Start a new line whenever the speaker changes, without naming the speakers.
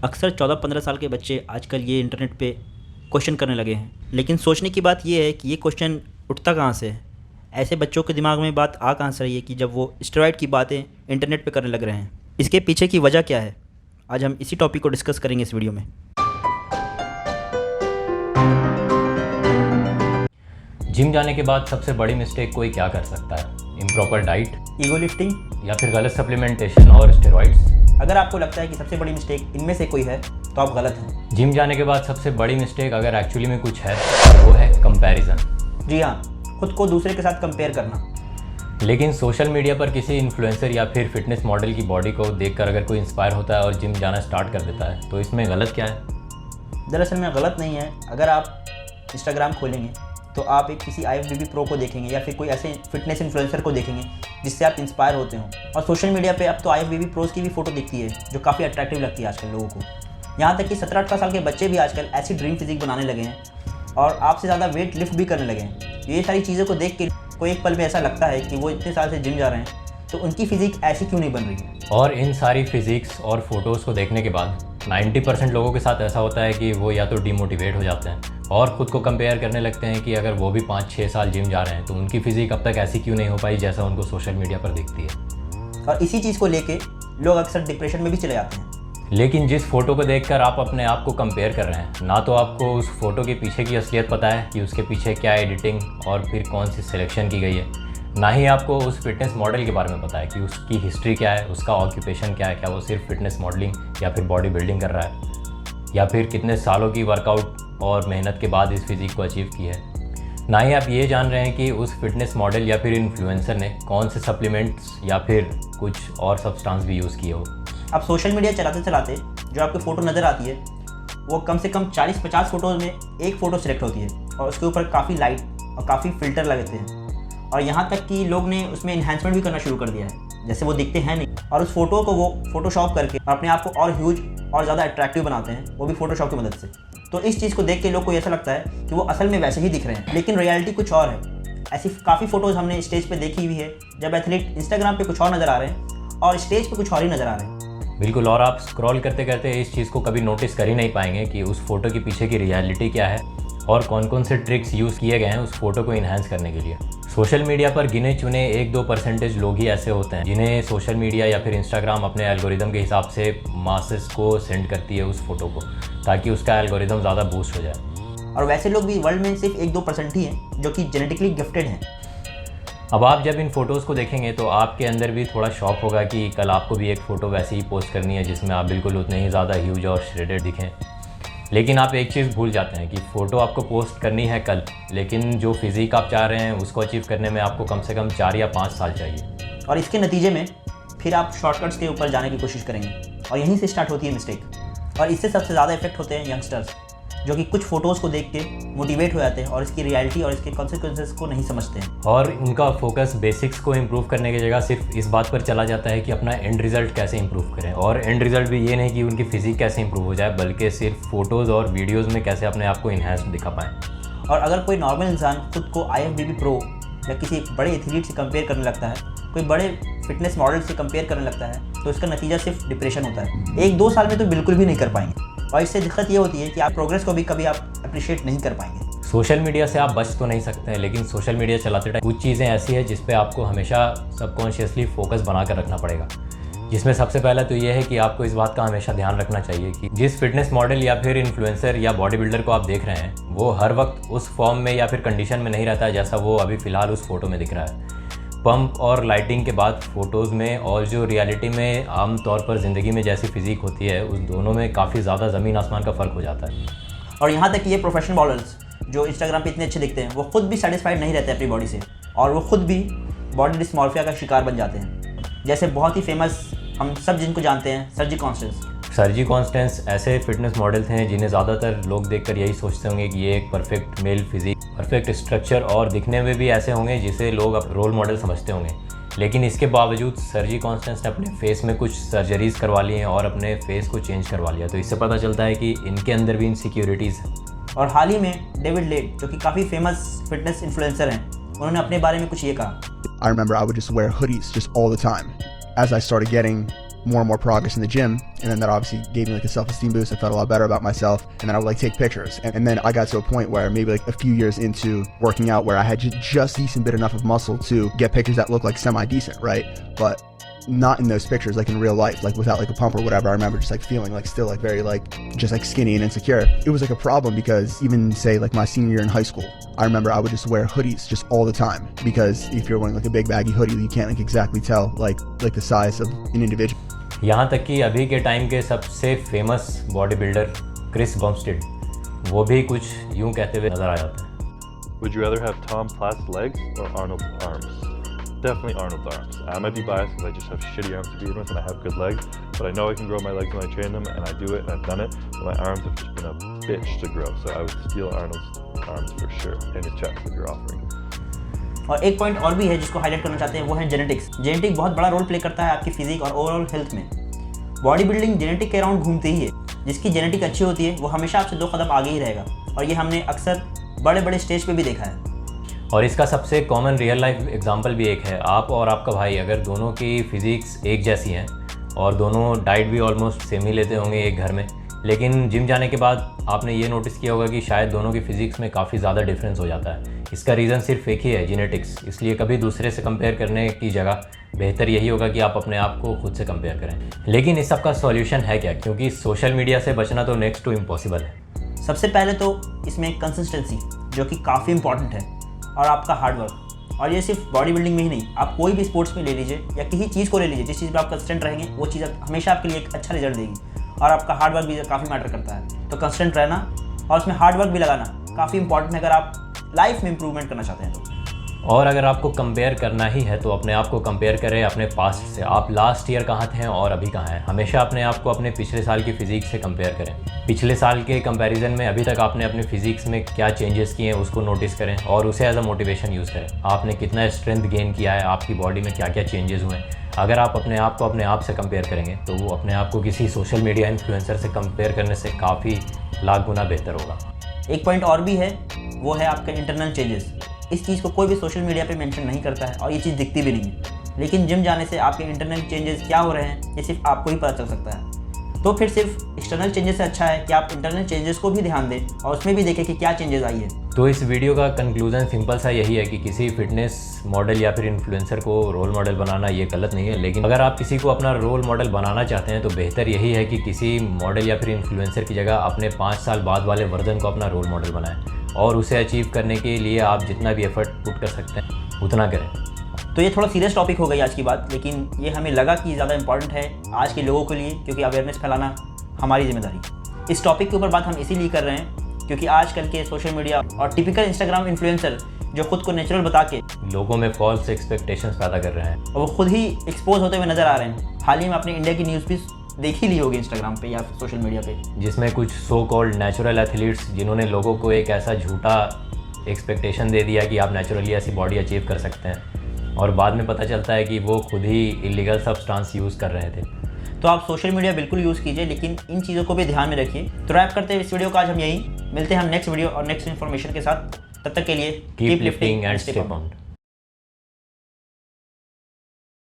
अक्सर 14-15 साल के बच्चे आजकल ये इंटरनेट पे क्वेश्चन करने लगे हैं, लेकिन सोचने की बात ये है कि ये क्वेश्चन उठता कहाँ से है। ऐसे बच्चों के दिमाग में बात आ कहाँ से रही है कि जब वो स्टेरॉइड की बातें इंटरनेट पे करने लग रहे हैं। इसके पीछे की वजह क्या है, आज हम इसी टॉपिक को डिस्कस करेंगे इस वीडियो में।
जिम जाने के बाद सबसे बड़ी मिस्टेक कोई क्या कर सकता है? इम्प्रॉपर डाइट,
ईगो लिफ्टिंग
या फिर गलत सप्लीमेंटेशन और स्टेरॉइड्स।
अगर आपको लगता है कि सबसे बड़ी मिस्टेक इनमें से कोई है तो आप गलत हैं।
जिम जाने के बाद सबसे बड़ी मिस्टेक अगर एक्चुअली में कुछ है वो है कंपैरिजन।
जी हाँ, खुद को दूसरे के साथ कंपेयर करना।
लेकिन सोशल मीडिया पर किसी इन्फ्लुएंसर या फिर फिटनेस मॉडल की बॉडी को देखकर अगर कोई इंस्पायर होता है और जिम जाना स्टार्ट कर देता है तो इसमें गलत क्या है?
दरअसल में गलत नहीं है। अगर आप इंस्टाग्राम खोलेंगे तो आप एक किसी IFBB प्रो को देखेंगे या फिर कोई ऐसे फिटनेस इन्फ्लुएंसर को देखेंगे जिससे आप इंस्पायर होते हो। और सोशल मीडिया पे अब तो IFBB प्रोज की भी फ़ोटो दिखती है जो काफ़ी अट्रैक्टिव लगती है आजकल लोगों को। यहाँ तक कि 17-18 साल के बच्चे भी आजकल ऐसी ड्रीम फिजिक बनाने लगे हैं और आपसे ज़्यादा वेट लिफ्ट भी करने लगे हैं। ये सारी चीज़ों को देख के कोई एक पल में ऐसा लगता है कि वो इतने साल से जिम जा रहे हैं तो उनकी फिजिक ऐसी क्यों नहीं बन रही है।
और इन सारी फिजिक्स और फोटोज़ को देखने के बाद 90% लोगों के साथ ऐसा होता है कि वो या तो डिमोटिवेट हो जाते हैं और ख़ुद को कंपेयर करने लगते हैं कि अगर वो भी 5-6 साल जिम जा रहे हैं तो उनकी फिजिक अब तक ऐसी क्यों नहीं हो पाई जैसा उनको सोशल मीडिया पर दिखती है।
और इसी चीज़ को लेके लोग अक्सर डिप्रेशन में भी चले जाते हैं।
लेकिन जिस फ़ोटो को देखकर आप अपने आप को कंपेयर कर रहे हैं, ना तो आपको उस फोटो के पीछे की असलियत पता है कि उसके पीछे क्या एडिटिंग और फिर कौन सी सिलेक्शन की गई है, ना ही आपको उस फिटनेस मॉडल के बारे में पता है कि उसकी हिस्ट्री क्या है, उसका ऑक्यूपेशन क्या है, क्या वो सिर्फ फिटनेस मॉडलिंग या फिर बॉडी बिल्डिंग कर रहा है या फिर कितने सालों की वर्कआउट और मेहनत के बाद इस फिजिक को अचीव की है। ना ही आप ये जान रहे हैं कि उस फिटनेस मॉडल या फिर इन्फ्लुएंसर ने कौन से सप्लीमेंट्स या फिर कुछ और सब्सटेंस भी यूज़ किए हो।
अब सोशल मीडिया चलाते चलाते जो आपकी फ़ोटो नज़र आती है वो कम से कम 40-50 फ़ोटोज़ में एक फ़ोटो सिलेक्ट होती है और उसके ऊपर काफ़ी लाइट और काफ़ी फ़िल्टर लगते हैं और यहाँ तक कि लोग ने उसमें इन्हांसमेंट भी करना शुरू कर दिया है, जैसे वो दिखते हैं नहीं। और उस फोटो को वो फोटोशॉप करके अपने आप को और ह्यूज और ज़्यादा अट्रैक्टिव बनाते हैं, वो भी फोटोशॉप की मदद से। तो इस चीज़ को देख के लोग को ऐसा लगता है कि वो असल में वैसे ही दिख रहे हैं, लेकिन रियलिटी कुछ और है। ऐसी काफ़ी फ़ोटोज़ हमने स्टेज पे देखी हुई है जब एथलीट इंस्टाग्राम पे कुछ और नज़र आ रहे हैं और स्टेज पे कुछ और ही नज़र आ रहे हैं।
बिल्कुल, और आप स्क्रॉल करते करते इस चीज़ को कभी नोटिस कर ही नहीं पाएंगे कि उस फोटो के पीछे की रियलिटी क्या है और कौन कौन से ट्रिक्स यूज़ किए गए हैं उस फोटो को इन्हांस करने के लिए। सोशल मीडिया पर गिने चुने 1-2% लोग ही ऐसे होते हैं जिन्हें सोशल मीडिया या फिर इंस्टाग्राम अपने एल्गोरिदम के हिसाब से मासेस को सेंड करती है उस फोटो को, ताकि उसका एल्गोरिदम ज़्यादा बूस्ट हो जाए।
और वैसे लोग भी वर्ल्ड में सिर्फ 1-2% ही हैं जो कि जेनेटिकली गिफ्टेड हैं।
अब आप जब इन फ़ोटोज़ को देखेंगे तो आपके अंदर भी थोड़ा शौक होगा कि कल आपको भी एक फ़ोटो वैसे ही पोस्ट करनी है जिसमें आप बिल्कुल उतने ही ज़्यादा ह्यूज और श्रेडेड दिखें। लेकिन आप एक चीज़ भूल जाते हैं कि फ़ोटो आपको पोस्ट करनी है कल, लेकिन जो फिज़िक आप चाह रहे हैं उसको अचीव करने में आपको कम से कम 4 या 5 साल चाहिए।
और इसके नतीजे में फिर आप शॉर्टकट्स के ऊपर जाने की कोशिश करेंगे और यहीं से स्टार्ट होती है मिस्टेक। और इससे सबसे ज़्यादा इफेक्ट होते हैं यंगस्टर्स, जो कि कुछ फ़ोटोज़ को देख के मोटिवेट हो जाते हैं और इसकी रियलिटी और इसके कॉन्सिक्वेंसेस को नहीं समझते हैं।
और उनका फोकस बेसिक्स को इम्प्रूव करने की जगह सिर्फ इस बात पर चला जाता है कि अपना एंड रिज़ल्ट कैसे इंप्रूव करें। और एंड रिज़ल्ट भी ये नहीं कि उनकी फिजिक कैसे इंप्रूव हो जाए, बल्कि सिर्फ फ़ोटोज़ और वीडियोज़ में कैसे अपने आप को इन्हांस दिखा पाएँ।
और अगर कोई नॉर्मल इंसान खुद को IFBB प्रो या किसी बड़े एथलीट से कंपेयर करने लगता है, कोई बड़े फिटनेस मॉडल से कंपेयर करने लगता है, तो इसका नतीजा सिर्फ डिप्रेशन होता है। 1-2 साल में तो बिल्कुल भी नहीं कर पाएंगे और इससे दिक्कत ये होती है कि आप प्रोग्रेस को भी कभी आप अप्रिशिएट नहीं कर पाएंगे।
सोशल मीडिया से आप बच तो नहीं सकते हैं, लेकिन सोशल मीडिया चलाते टाइम कुछ चीज़ें ऐसी है जिस पे आपको हमेशा सबकॉन्शियसली फोकस बना कर रखना पड़ेगा। जिसमें सबसे पहला तो ये है कि आपको इस बात का हमेशा ध्यान रखना चाहिए कि जिस फिटनेस मॉडल या फिर इन्फ्लुएंसर या बॉडी बिल्डर को आप देख रहे हैं वो हर वक्त उस फॉर्म में या फिर कंडीशन में नहीं रहता है जैसा वो अभी फ़िलहाल उस फोटो में दिख रहा है। पंप और लाइटिंग के बाद फ़ोटोज़ में और जो रियलिटी में आम तौर पर ज़िंदगी में जैसी फिजिक होती है उस दोनों में काफ़ी ज़्यादा ज़मीन आसमान का फ़र्क हो जाता है।
और यहाँ तक कि ये प्रोफेशनल मॉडल्स जो इंस्टाग्राम पे इतने अच्छे दिखते हैं वो खुद भी सेटिस्फाइड नहीं रहते अपनी बॉडी से और वो खुद भी बॉडी डिस्मॉर्फिया का शिकार बन जाते हैं। जैसे बहुत ही फेमस हम सब जिनको जानते हैं, सर्जी कॉन्स्टेंस ऐसे फिटनेस मॉडल थे जिन्हें ज़्यादातर लोग देखकर यही सोचते होंगे कि ये एक perfect male physique, perfect structure और दिखने में भी ऐसे होंगे जिसे लोग अब रोल मॉडल समझते होंगे। लेकिन इसके बावजूद सर्जी कॉन्स्टेंस ने अपने फेस में कुछ सर्जरीज़ करवा ली हैं और अपने फेस को चेंज करवा लिया, तो इससे पता चलता है कि इनके अंदर भी इनसिक्योरिटीज़ हैं। और हाल ही में डेविड लेट, जो कि काफ़ी फेमस फिटनेस इन्फ्लुएंसर हैं, उन्होंने अपने बारे में कुछ ये कहा।
I remember I would just wear hoodies just all the time. As I started getting more and more progress in the gym, and then that obviously gave me like a self-esteem boost. I felt a lot better about myself, and then I would like take pictures, and then I got to a point where maybe like a few years into working out where I had just decent bit enough of muscle to get pictures that look like semi-decent, right? But not in those pictures, like in real life, like without like a pump or whatever. I remember just like feeling like still like very like just like skinny and insecure. It was like a problem because even say like my senior year in high school, I remember I would just wear hoodies just all the time, because if you're wearing like a big baggy hoodie, you can't like exactly tell like the size of an individual.
यहाँ तक कि अभी के time के सबसे famous body builder Chris बम्स्टेड, वो भी कुछ यूँ कहते हुए नज़र आ जाते हैं।
Would you rather have Tom Platz's legs or Arnold's arms? Definitely Arnold's arms. I might be biased because I just have shitty arms to begin with and I have good legs, but I know I can grow my legs when I train them, and I do it and I've done it, but my arms have just been a bitch to grow, so I would steal Arnold's arms for sure, and his chest if you're offering.
और एक point और भी है जिसको highlight करना चाहते हैं, वो है जेनेटिक्स। जेनेटिक बहुत बड़ा रोल प्ले करता है आपकी फिजिक और ओवरऑल हेल्थ में। बॉडी बिल्डिंग जेनेटिक के अराउंड घूमती ही है। जिसकी जेनेटिक अच्छी होती है वो हमेशा आपसे 2 कदम आगे ही रहेगा, और ये हमने अक्सर बड़े बड़े स्टेज पे भी देखा है।
और इसका सबसे कॉमन रियल लाइफ एग्जांपल भी एक है। आप और आपका भाई अगर दोनों की फिजिक्स एक जैसी हैं और दोनों डाइट भी ऑलमोस्ट सेम ही लेते होंगे एक घर में, लेकिन जिम जाने के बाद आपने ये नोटिस किया होगा कि शायद दोनों की फिजिक्स में काफ़ी ज़्यादा डिफरेंस हो जाता है। इसका रीज़न सिर्फ एक ही है, जेनेटिक्स। इसलिए कभी दूसरे से कंपेयर करने की जगह बेहतर यही होगा कि आप अपने आप को खुद से कंपेयर करें। लेकिन इस सब का सॉल्यूशन है क्या? क्योंकि सोशल मीडिया से बचना तो नेक्स्ट टू इम्पॉसिबल है।
सबसे पहले तो इसमें कंसिस्टेंसी, जो कि काफ़ी इंपॉर्टेंट है, और आपका हार्डवर्क। और ये सिर्फ बॉडी बिल्डिंग में ही नहीं, आप कोई भी स्पोर्ट्स में ले लीजिए या किसी चीज़ को ले लीजिए, जिस चीज़ पर आप कंसिस्टेंट रहेंगे वो चीज़ हमेशा आपके लिए एक अच्छा रिजल्ट देगी। और आपका हार्डवर्क भी काफ़ी मैटर करता है। तो कंसिस्टेंट रहना और उसमें हार्डवर्क भी लगाना काफ़ी इंपॉर्टेंट है अगर आप लाइफ में इंप्रूवमेंट करना चाहते हैं तो।
और अगर आपको कंपेयर करना ही है तो अपने आप को कंपेयर करें अपने पास्ट से। आप लास्ट ईयर कहाँ थे और अभी कहाँ हैं। हमेशा अपने आप को अपने पिछले साल की फिजिक्स से कंपेयर करें। पिछले साल के कंपैरिजन में अभी तक आपने अपने फिजिक्स में क्या चेंजेस किए हैं उसको नोटिस करें और उसे एज अ मोटिवेशन यूज़ करें। आपने कितना स्ट्रेंथ गेन किया है, आपकी बॉडी में क्या क्या चेंजेस हुए हैं। अगर आप अपने आप को अपने आप से कंपेयर करेंगे तो वो अपने आप को किसी सोशल मीडिया इन्फ्लुएंसर से कंपेयर करने से काफ़ी लाख गुना बेहतर होगा।
एक पॉइंट और भी है, वो है आपके इंटरनल चेंजेस। इस चीज़ को कोई भी सोशल मीडिया पे मेंशन नहीं करता है और ये चीज़ दिखती भी नहीं है, लेकिन जिम जाने से आपके इंटरनल चेंजेस क्या हो रहे हैं ये सिर्फ आपको ही पता चल सकता है। तो फिर सिर्फ एक्सटर्नल चेंजेस से अच्छा है कि आप इंटरनल चेंजेस को भी ध्यान दें और उसमें भी देखें कि क्या चेंजेस आई है।
तो इस वीडियो का कंक्लूजन सिंपल सा यही है कि किसी फिटनेस मॉडल या फिर इन्फ्लुएंसर को रोल मॉडल बनाना ये गलत नहीं है, लेकिन अगर आप किसी को अपना रोल मॉडल बनाना चाहते हैं तो बेहतर यही है कि किसी मॉडल या फिर इन्फ्लुएंसर की जगह अपने 5 साल बाद वाले वर्जन को अपना रोल मॉडल बनाएं और उसे अचीव करने के लिए आप जितना भी एफर्ट पुट कर सकते हैं उतना करें।
तो ये थोड़ा सीरियस टॉपिक हो गई आज की बात, लेकिन ये हमें लगा कि ज़्यादा इंपॉर्टेंट है आज के लोगों के लिए, क्योंकि अवेयरनेस फैलाना हमारी जिम्मेदारी। इस टॉपिक के ऊपर बात हम इसीलिए कर रहे हैं क्योंकि आजकल के सोशल मीडिया और टिपिकल इंस्टाग्राम इन्फ्लुएंसर जो खुद को नेचुरल बता के
लोगों में फॉल्स एक्सपेक्टेशंस पैदा कर रहे हैं
और वो खुद ही एक्सपोज होते हुए नज़र आ रहे हैं। हाल ही में आपने इंडिया की न्यूज़ भी देख ही ली होगी इंस्टाग्राम पे या सोशल मीडिया पे,
जिसमें कुछ सो कॉल्ड नेचुरल एथलीट्स जिन्होंने लोगों को एक ऐसा झूठा एक्सपेक्टेशन दे दिया कि आप नेचुरली ऐसी बॉडी अचीव कर सकते हैं और बाद में पता चलता है कि वो खुद ही इलीगल सब्सटेंस यूज़ कर रहे थे।
तो आप सोशल मीडिया बिल्कुल यूज़ कीजिए, लेकिन इन चीज़ों को भी ध्यान में रखिए। तो रैप करते हैं इस वीडियो का आज हम यहीं, मिलते हैं हम नेक्स्ट वीडियो और नेक्स्ट इन्फॉर्मेशन के साथ। तब तक के लिए
keep lifting and stay pound.